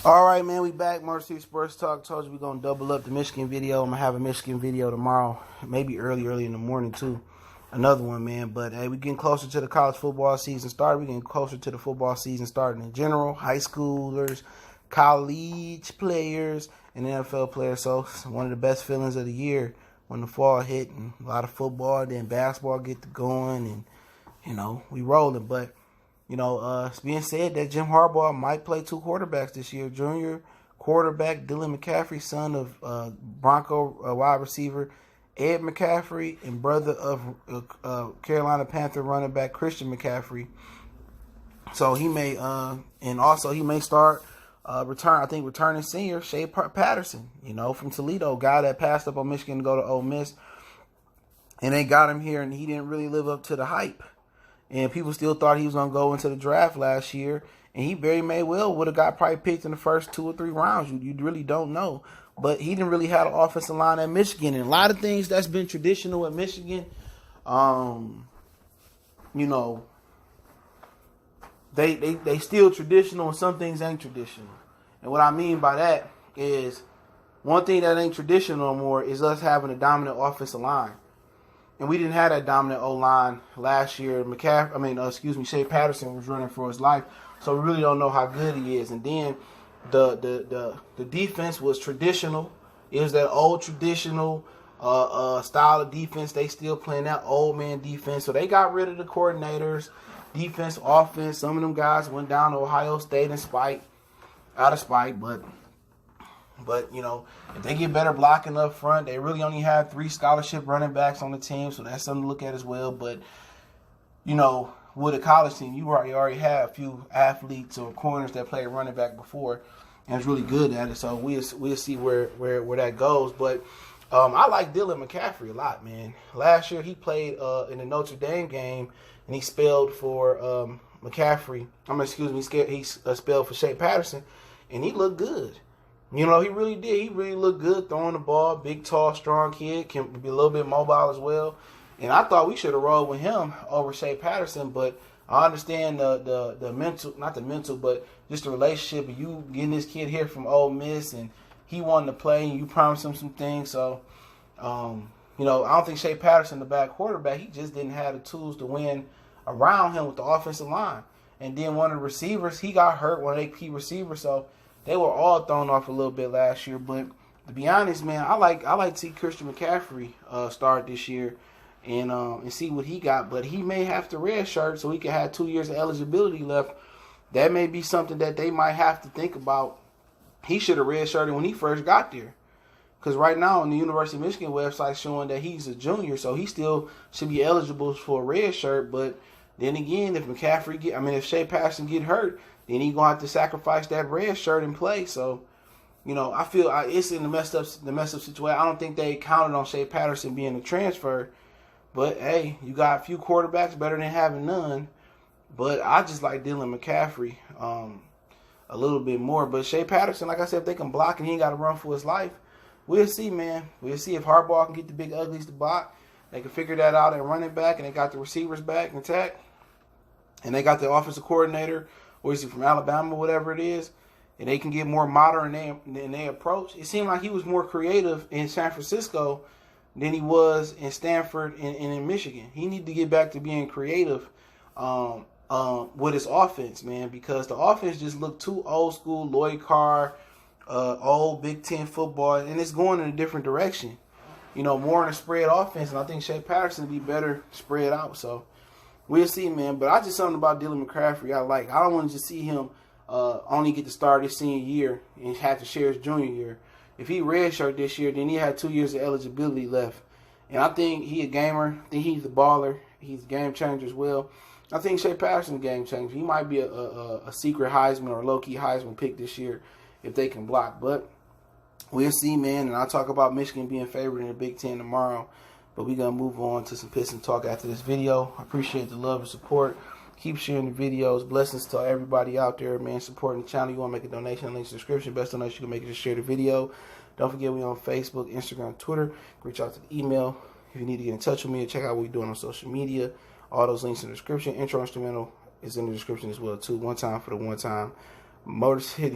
All right, man, we back. Motor City Sports Talk. Told you we're going to double up the Michigan video. I'm going to have a Michigan video tomorrow, maybe early in the morning, too. Another one, man. But, hey, we're getting closer to the college football season starting. We're getting closer to the football season starting in general. High schoolers, college players, and NFL players. So, it's one of the best feelings of the year when the fall hit and a lot of football, then basketball get to going, and, you know, we rolling. But, you know, it's being said that Jim Harbaugh might play two quarterbacks this year. Junior quarterback Dylan McCaffrey, son of Bronco wide receiver Ed McCaffrey, and brother of Carolina Panther running back Christian McCaffrey. So he may, and also he may start returning senior Shae Patterson, you know, from Toledo, guy that passed up on Michigan to go to Ole Miss, and they got him here, and he didn't really live up to the hype. And people still thought he was going to go into the draft last year. And he very may well would have got probably picked in the first 2 or 3 rounds. You really don't know. But he didn't really have an offensive line at Michigan. And a lot of things that's been traditional at Michigan, you know, they still traditional and some things ain't traditional. And what I mean by that is one thing that ain't traditional no more is us having a dominant offensive line. And we didn't have that dominant O-line last year. Shae Patterson was running for his life. So we really don't know how good he is. And then the defense was traditional. It was that old traditional style of defense. They still playing that old man defense. So they got rid of the coordinators, defense, offense. Some of them guys went down to Ohio State out of spite. But, you know, if they get better blocking up front, they really only have 3 scholarship running backs on the team, so that's something to look at as well. But, you know, with a college team, you already have a few athletes or corners that played running back before and is really good at it. So we'll see where that goes. But I like Dylan McCaffrey a lot, man. Last year he played in the Notre Dame game, and he spelled for McCaffrey. He spelled for Shae Patterson, and he looked good. You know, he really did. He really looked good throwing the ball. Big, tall, strong kid. Can be a little bit mobile as well. And I thought we should have rolled with him over Shae Patterson. But I understand the mental, not the mental, but just the relationship of you getting this kid here from Ole Miss, and he wanted to play, and you promised him some things. So, you know, I don't think Shae Patterson, the bad quarterback, he just didn't have the tools to win around him with the offensive line. And then one of the receivers, he got hurt, one of their key receivers. So they were all thrown off a little bit last year. But to be honest, man, I like to see Christian McCaffrey start this year and see what he got. But he may have to redshirt so he can have 2 years of eligibility left. That may be something that they might have to think about. He should have redshirted when he first got there. Because right now on the University of Michigan website showing that he's a junior, so he still should be eligible for a red shirt. But then again, if Shae Patterson get hurt, then he's gonna have to sacrifice that red shirt and play. So, you know, I feel it's in the messed up situation. I don't think they counted on Shae Patterson being a transfer. But hey, you got a few quarterbacks, better than having none. But I just like Dylan McCaffrey a little bit more. But Shae Patterson, like I said, if they can block and he ain't got to run for his life, we'll see, man. We'll see if Harbaugh can get the big uglies to block. They can figure that out at running back, and they got the receivers back intact, and they got the offensive coordinator, or is he from Alabama, whatever it is, and they can get more modern in their approach. It seemed like he was more creative in San Francisco than he was in Stanford and in Michigan. He needed to get back to being creative with his offense, man, because the offense just looked too old school, Lloyd Carr, old Big Ten football, and it's going in a different direction. You know, more in a spread offense, and I think Shae Patterson would be better spread out. So we'll see, man. But I just something about Dylan McCaffrey I like. I don't want to just see him only get to start his senior year and have to share his junior year. If he redshirt this year, then he had 2 years of eligibility left. And I think he a gamer. I think he's a baller. He's a game changer as well. I think Shae Patterson's a game changer. He might be a secret Heisman or low-key Heisman pick this year if they can block. But we'll see, man. And I'll talk about Michigan being favored in the Big Ten tomorrow. But we're going to move on to some Piston talk after this video. I appreciate the love and support. Keep sharing the videos. Blessings to everybody out there, man, supporting the channel. You want to make a donation, links in the description. Best donation you can make is to share the video. Don't forget we on Facebook, Instagram, Twitter. Reach out to the email if you need to get in touch with me and check out what we're doing on social media. All those links in the description. Intro instrumental is in the description as well, too. One time for the one time. Motor City